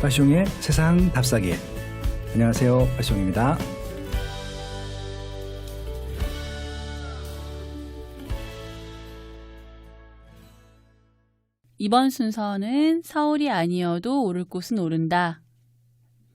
빠숑의 세상 답사기. 안녕하세요, 빠숑입니다. 이번 순서는 서울이 아니어도 오를 곳은 오른다.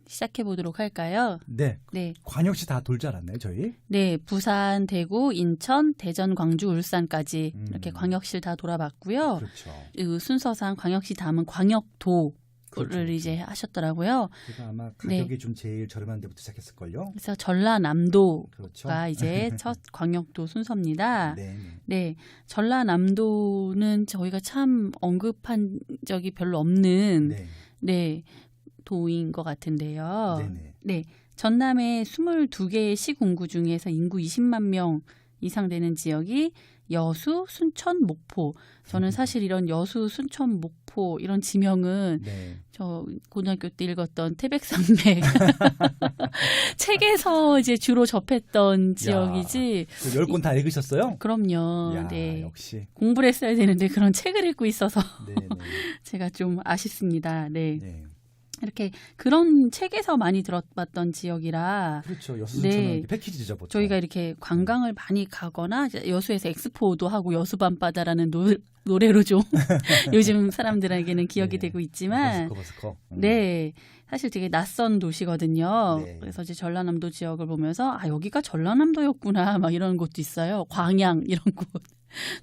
시작해 보도록 할까요? 네. 네. 광역시 다 돌 줄 알았네요, 저희. 네, 부산, 대구, 인천, 대전, 광주, 울산까지 이렇게 광역시를 다 돌아봤고요. 그렇죠. 그 순서상 광역시 다음은 광역도를 그렇죠. 이제 하셨더라고요. 제가 아마 가격이 좀 제일 저렴한 데부터 시작했을걸요. 그래서 전라남도가 그렇죠. 이제 첫 광역도 순서입니다. 네. 네, 전라남도는 저희가 참 언급한 적이 별로 없는 네. 도인 것 같은데요. 네네. 네, 전남의 22개의 시군구 중에서 인구 20만 명 이상 되는 지역이 여수, 순천, 목포. 저는 사실 이런 여수, 순천, 목포 이런 지명은 네. 저 고등학교 때 읽었던 태백산맥 책에서 이제 주로 접했던 지역이지. 그 10권 다 읽으셨어요? 그럼요. 야, 네. 역시. 공부를 했어야 되는데 그런 책을 읽고 있어서 네네. 제가 좀 아쉽습니다. 네. 네. 이렇게 그런 책에서 많이 들어봤던 지역이라 그렇죠. 여수순천은 네. 패키지죠, 보통. 저희가 이렇게 관광을 많이 가거나 이제 여수에서 엑스포도 하고 여수밤바다라는 노래로 좀 요즘 사람들에게는 기억이 네. 되고 있지만 버스커. 네. 사실 되게 낯선 도시거든요. 네. 그래서 이제 전라남도 지역을 보면서 아 여기가 전라남도였구나 막 이런 곳도 있어요. 광양 이런 곳.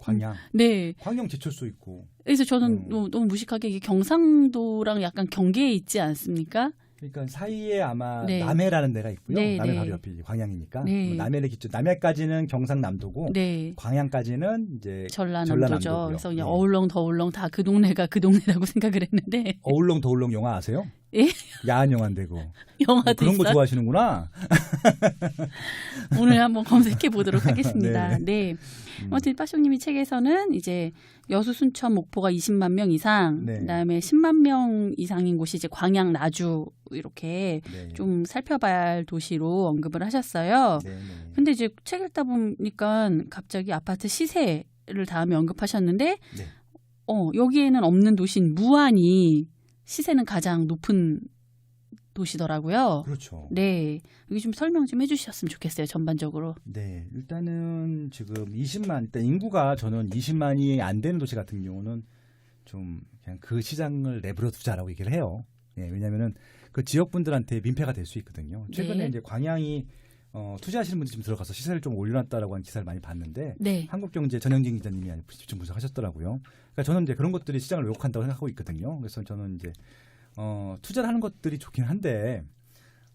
광양. 네. 광양 제철소 있고. 그래서 저는 너무 무식하게 이게 경상도랑 약간 경계에 있지 않습니까? 그러니까 사이에 아마 네. 남해라는 데가 있고요. 네, 남해 네. 바로 옆이 광양이니까. 네. 뭐 남해를 기준 남해까지는 경상남도고 네. 광양까지는 이제 전라남도죠. 전라남도고요. 그래서 그냥 네. 어울렁 더울렁 다 그 동네가 그 동네라고 생각을 했는데 어울렁 더울렁 영화 아세요? 예? 야한 영화인데고. 영화도 그런 거 있어요. 좋아하시는구나. 오늘 한번 검색해 보도록 하겠습니다. 네. 네. 아무튼 빠숑님이 책에서는 이제 여수, 순천, 목포가 20만 명 이상, 네. 그다음에 10만 명 이상인 곳이 이제 광양, 나주 이렇게 네. 좀 살펴봐야 할 도시로 언급을 하셨어요. 네, 네. 근데 이제 책 읽다 보니까 갑자기 아파트 시세를 다음에 언급하셨는데 네. 여기에는 없는 도시인 무안이 시세는 가장 높은 도시더라고요. 그렇죠. 네. 여기 좀 설명 좀 해주셨으면 좋겠어요. 전반적으로. 네. 일단은 지금 일단 인구가 저는 20만이 안 되는 도시 같은 경우는 좀 그냥 그 시장을 내버려 두자라고 얘기를 해요. 예, 왜냐면은 그 지역 분들한테 민폐가 될 수 있거든요. 최근에 네. 이제 광양이 투자하시는 분들이 좀 들어가서 시세를 좀 올려놨다라고 하는 기사를 많이 봤는데 네. 한국경제 전영진 기자님이 집중 분석하셨더라고요. 그러니까 저는 이제 그런 것들이 시장을 왜곡한다고 생각하고 있거든요. 그래서 저는 이제 투자를 하는 것들이 좋긴 한데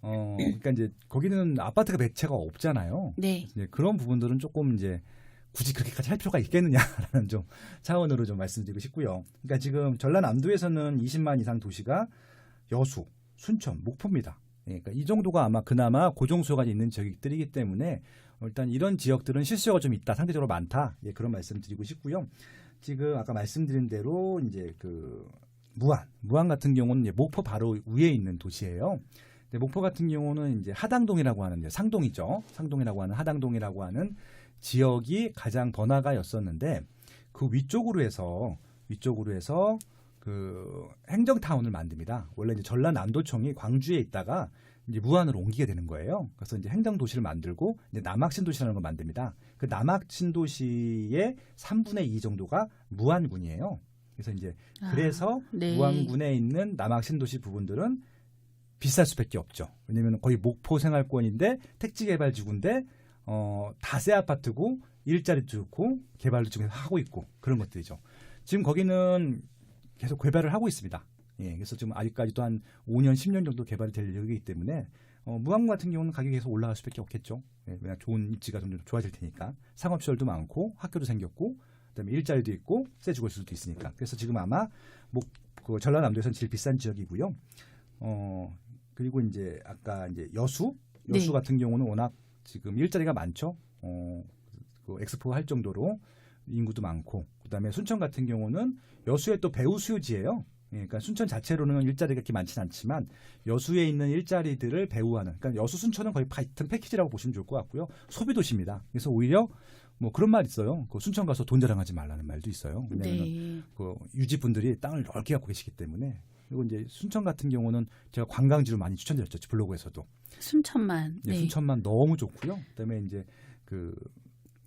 그러니까 이제 거기는 아파트가 매체가 없잖아요. 네. 이제 그런 부분들은 조금 이제 굳이 그렇게까지 할 필요가 있겠느냐라는 좀 차원으로 좀 말씀드리고 싶고요. 그러니까 지금 전라남도에서는 20만 이상 도시가 여수, 순천, 목포입니다. 그러니까 이 정도가 아마 그나마 고정수요가 있는 지역들이기 때문에 일단 이런 지역들은 실수요가 좀 있다, 상대적으로 많다. 예, 그런 말씀드리고 싶고요. 지금 아까 말씀드린 대로 이제 그 무안 같은 경우는 이제 목포 바로 위에 있는 도시예요. 근데 목포 같은 경우는 이제 하당동이라고 하는 이제 상동이죠. 상동이라고 하는 하당동이라고 하는 지역이 가장 번화가였었는데 그 위쪽으로 해서 그 행정타운을 만듭니다. 원래 이제 전라남도청이 광주에 있다가 이제 무안으로 옮기게 되는 거예요. 그래서 이제 행정도시를 만들고 이제 남학신도시라는 걸 만듭니다. 그 남학신도시의 3분의 2 정도가 무안군이에요. 그래서 이제 그래서 네. 무안군에 있는 남학신도시 부분들은 비쌀 수밖에 없죠. 왜냐하면 거의 목포 생활권인데 택지개발지구인데 다세 아파트고 일자리도 좋고 개발도 지금 하고 있고 그런 것들이죠. 지금 거기는 계속 개발을 하고 있습니다. 예, 그래서 지금 아직까지도 한 5년, 10년 정도 개발이 될 예정이기 때문에 무안군 같은 경우는 가격이 계속 올라갈 수밖에 없겠죠. 예, 왜냐하면 좋은 입지가 좀 좋아질 테니까 상업시설도 많고 학교도 생겼고 그다음에 일자리도 있고 새 주거시설도 있으니까. 그래서 지금 아마 그 전라남도에서는 제일 비싼 지역이고요. 그리고 이제 아까 이제 여수 네. 같은 경우는 워낙 지금 일자리가 많죠. 그 엑스포 할 정도로 인구도 많고 그다음에 순천 같은 경우는 여수의 또 배후 수요지예요. 그러니까 순천 자체로는 일자리가 그렇게 많지는 않지만 여수에 있는 일자리들을 배후하는 그러니까 여수 순천은 거의 같은 패키지라고 보시면 좋을 것 같고요. 소비 도시입니다. 그래서 오히려 뭐 그런 말 있어요. 그 순천 가서 돈 자랑하지 말라는 말도 있어요. 왜냐하면 네. 그 유지분들이 땅을 넓게 갖고 계시기 때문에 그리고 이제 순천 같은 경우는 제가 관광지로 많이 추천드렸죠. 블로그에서도. 순천만. 예, 네. 순천만 너무 좋고요. 그다음에 이제 그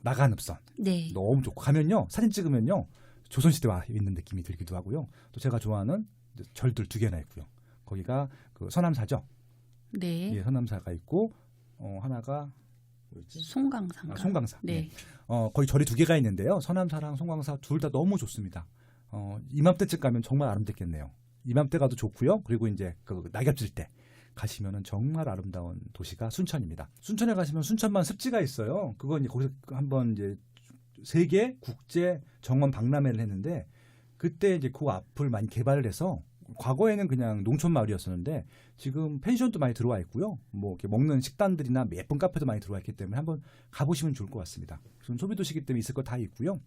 나간읍선 네. 너무 좋고 가면요 사진 찍으면요 조선시대 와 있는 느낌이 들기도 하고요. 또 제가 좋아하는 절들 2개나 있고요. 거기가 그 서남사죠. 네. 예, 서남사가 있고 하나가 뭐였지? 송강사인가? 송강사. 네. 거의 절이 2개가 있는데요. 서남사랑 송강사 둘 다 너무 좋습니다. 이맘때쯤 가면 정말 아름답겠네요. 이맘때 가도 좋고요. 그리고 이제 그 낙엽질 때 가시면은 정말 아름다운 도시가 순천입니다. 순천에 가시면 순천만 습지가 있어요. 그건 이제 거기서 한번 이제 세계 국제 정원 박람회를 했는데 그때 이제 그 앞을 많이 개발을 해서 과거에는 그냥 농촌 마을이었었는데 지금 펜션도 많이 들어와 있고요. 뭐 이렇게 먹는 식당들이나 예쁜 카페도 많이 들어와 있기 때문에 한번 가보시면 좋을 것 같습니다. 지금 소비 도시기 때문에 있을 거 다 있고요.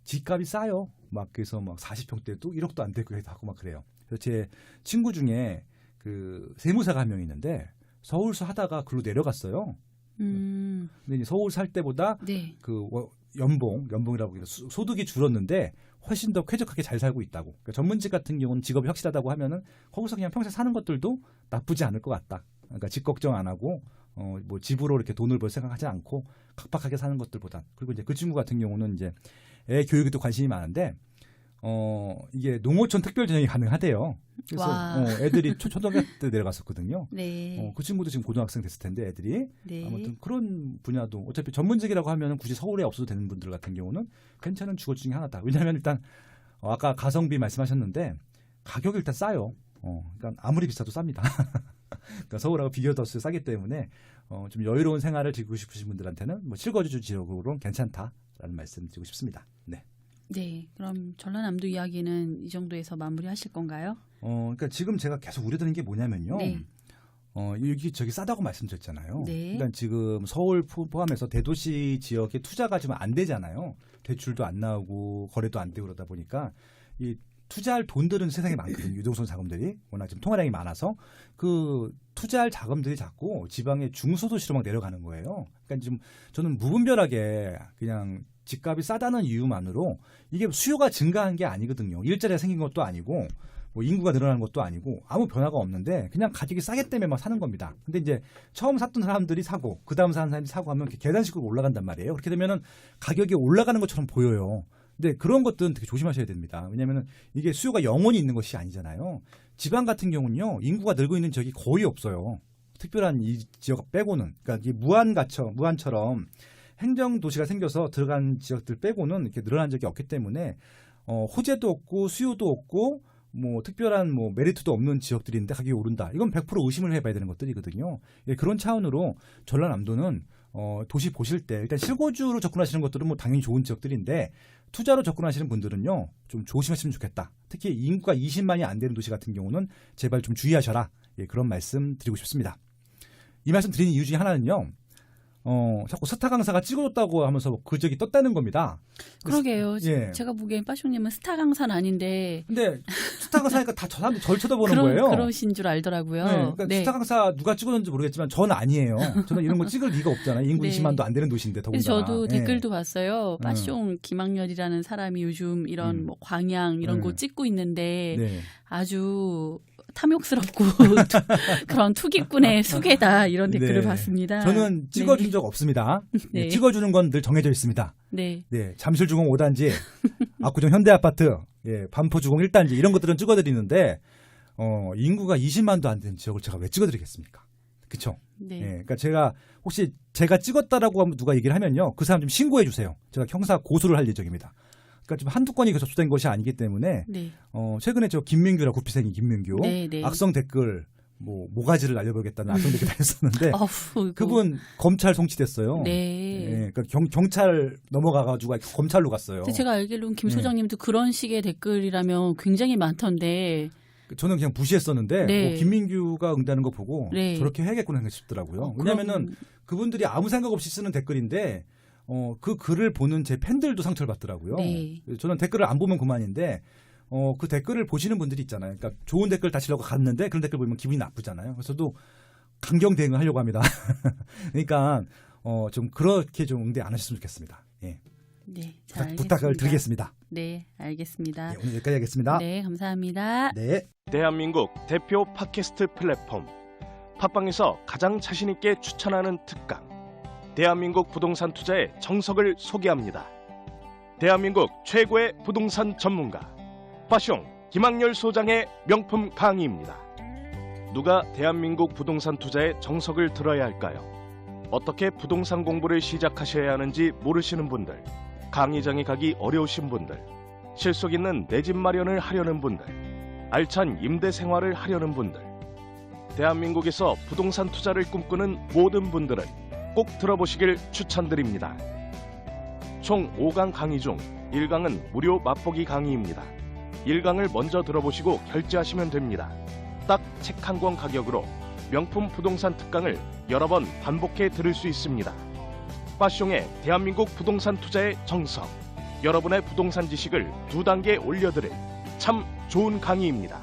집값이 싸요. 막 그래서 막 40평대도 1억도 안 되고 하고 막 그래요. 그래서 제 친구 중에 그 세무사가 한 명 있는데 서울서 하다가 글로 내려갔어요. 근데 이제 서울 살 때보다 네. 그 연봉이라고 해서 소득이 줄었는데 훨씬 더 쾌적하게 잘 살고 있다고. 그러니까 전문직 같은 경우는 직업이 확실하다고 하면은 거기서 그냥 평생 사는 것들도 나쁘지 않을 것 같다. 그러니까 집 걱정 안 하고 뭐 집으로 이렇게 돈을 벌 생각하지 않고 각박하게 사는 것들보다. 그리고 이제 그 친구 같은 경우는 이제 애 교육에도 관심이 많은데 이게 농어촌 특별 전형이 가능하대요. 그래서 애들이 초등학교 때 내려갔었거든요. 네. 그 친구도 지금 고등학생 됐을 텐데 애들이 네. 아무튼 그런 분야도 어차피 전문직이라고 하면 굳이 서울에 없어도 되는 분들 같은 경우는 괜찮은 주거 중에 하나다. 왜냐하면 일단 아까 가성비 말씀하셨는데 가격이 일단 싸요. 그러니까 아무리 비싸도 쌉니다. 그러니까 서울하고 비교해서 싸기 때문에 좀 여유로운 생활을 즐기고 싶으신 분들한테는 뭐 실거주 지역으로는 괜찮다라는 말씀 드리고 싶습니다. 네. 네. 그럼 전라남도 이야기는 이 정도에서 마무리하실 건가요? 그러니까 지금 제가 계속 우려되는 게 뭐냐면요. 네. 여기 저기 싸다고 말씀드렸잖아요. 네. 일단 지금 서울 포함해서 대도시 지역에 투자가 지금 안 되잖아요. 대출도 안 나오고 거래도 안 되고 그러다 보니까 이 투자할 돈들은 세상에 많거든요. 유동성 자금들이 워낙 지금 통화량이 많아서 그 투자할 자금들이 자꾸 지방의 중소도시로 막 내려가는 거예요. 그러니까 지금 저는 무분별하게 그냥 집값이 싸다는 이유만으로 이게 수요가 증가한 게 아니거든요. 일자리가 생긴 것도 아니고 뭐 인구가 늘어나는 것도 아니고 아무 변화가 없는데 그냥 가격이 싸기 때문에 막 사는 겁니다. 근데 이제 처음 샀던 사람들이 사고 그다음 사는 사람들이 사고 하면 이렇게 계단식으로 올라간단 말이에요. 그렇게 되면은 가격이 올라가는 것처럼 보여요. 근데 그런 것들은 되게 조심하셔야 됩니다. 왜냐하면 이게 수요가 영원히 있는 것이 아니잖아요. 지방 같은 경우는요. 인구가 늘고 있는 지역이 거의 없어요. 특별한 이 지역 빼고는. 그러니까 이 무안처럼 행정도시가 생겨서 들어간 지역들 빼고는 이렇게 늘어난 적이 없기 때문에 호재도 없고 수요도 없고 뭐 특별한 뭐 메리트도 없는 지역들인데 가격이 오른다. 이건 100% 의심을 해봐야 되는 것들이거든요. 예, 그런 차원으로 전라남도는 도시 보실 때 일단 실거주로 접근하시는 것들은 뭐 당연히 좋은 지역들인데 투자로 접근하시는 분들은요 좀 조심하시면 좋겠다. 특히 인구가 20만이 안 되는 도시 같은 경우는 제발 좀 주의하셔라. 예, 그런 말씀 드리고 싶습니다. 이 말씀 드리는 이유 중에 하나는요. 자꾸 스타 강사가 찍어줬다고 하면서 그 적이 떴다는 겁니다. 그러게요. 예. 제가 보기엔 빠숑님은 스타 강사는 아닌데 근데 스타 강사니까 다 저 사람들이 절 쳐다보는 거예요. 그러신 줄 알더라고요. 네, 그러니까 네. 스타 강사 누가 찍었는지 모르겠지만 저는 아니에요. 저는 이런 거 찍을 리가 없잖아요. 인구 네. 20만도 안 되는 도시인데 더군다나. 그래서 저도 예. 댓글도 봤어요. 빠숑 김학렬이라는 사람이 요즘 이런 뭐 광양 이런 곳 찍고 있는데 네. 아주 탐욕스럽고 그런 투기꾼의 수괴다 이런 댓글을 네. 봤습니다. 저는 찍어준 적 없습니다. 네. 네, 찍어주는 건 늘 정해져 있습니다. 네. 네, 잠실주공 5단지, 압구정 현대아파트, 예, 반포주공 1단지 이런 것들은 찍어드리는데 인구가 20만도 안 되는 지역을 제가 왜 찍어드리겠습니까? 그렇죠? 네. 예, 그러니까 제가 찍었다라고 하면 누가 얘기를 하면요, 그 사람 좀 신고해 주세요. 제가 형사 고소를 할 예정입니다. 그러니까 좀 한두 건이 접수된 것이 아니기 때문에 네. 최근에 저 김민규라고 구피생이 김민규 네, 네. 악성 댓글 뭐 모가지를 날려버리겠다는 악성 댓글 다녔었는데 어후, 그분 검찰 송치됐어요. 네. 예, 그러니까 경찰 넘어가가지고 검찰로 갔어요. 근데 제가 알기로는 김 소장님도 그런 식의 댓글이라면 굉장히 많던데. 저는 그냥 무시했었는데 네. 김민규가 응대하는 거 보고 네. 저렇게 해야겠구나 싶더라고요. 왜냐하면은 그분들이 아무 생각 없이 쓰는 댓글인데 그 글을 보는 제 팬들도 상처를 받더라고요. 네. 저는 댓글을 안 보면 그만인데 그 댓글을 보시는 분들이 있잖아요. 그러니까 좋은 댓글 다시려고 갔는데 그런 댓글 보면 기분이 나쁘잖아요. 그래서 저도 강경 대응을 하려고 합니다. 그러니까 좀 그렇게 좀 응대 안 하셨으면 좋겠습니다. 예. 네, 잘 알겠습니다. 부탁을 드리겠습니다. 네, 알겠습니다. 네, 오늘 여기까지 하겠습니다. 네, 감사합니다. 네. 대한민국 대표 팟캐스트 플랫폼 팟빵에서 가장 자신 있게 추천하는 특강 대한민국 부동산 투자의 정석을 소개합니다. 대한민국 최고의 부동산 전문가 파숑 김학렬 소장의 명품 강의입니다. 누가 대한민국 부동산 투자의 정석을 들어야 할까요? 어떻게 부동산 공부를 시작하셔야 하는지 모르시는 분들, 강의장에 가기 어려우신 분들, 실속 있는 내 집 마련을 하려는 분들, 알찬 임대 생활을 하려는 분들, 대한민국에서 부동산 투자를 꿈꾸는 모든 분들은 꼭 들어보시길 추천드립니다. 총 5강 강의 중 1강은 무료 맛보기 강의입니다. 1강을 먼저 들어보시고 결제하시면 됩니다. 딱 책 한 권 가격으로 명품 부동산 특강을 여러 번 반복해 들을 수 있습니다. 파숑의 대한민국 부동산 투자의 정석, 여러분의 부동산 지식을 2단계 올려드릴 참 좋은 강의입니다.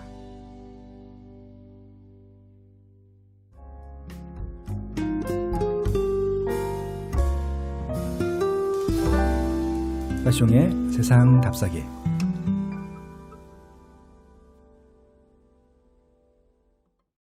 파숑의 세상 답사기.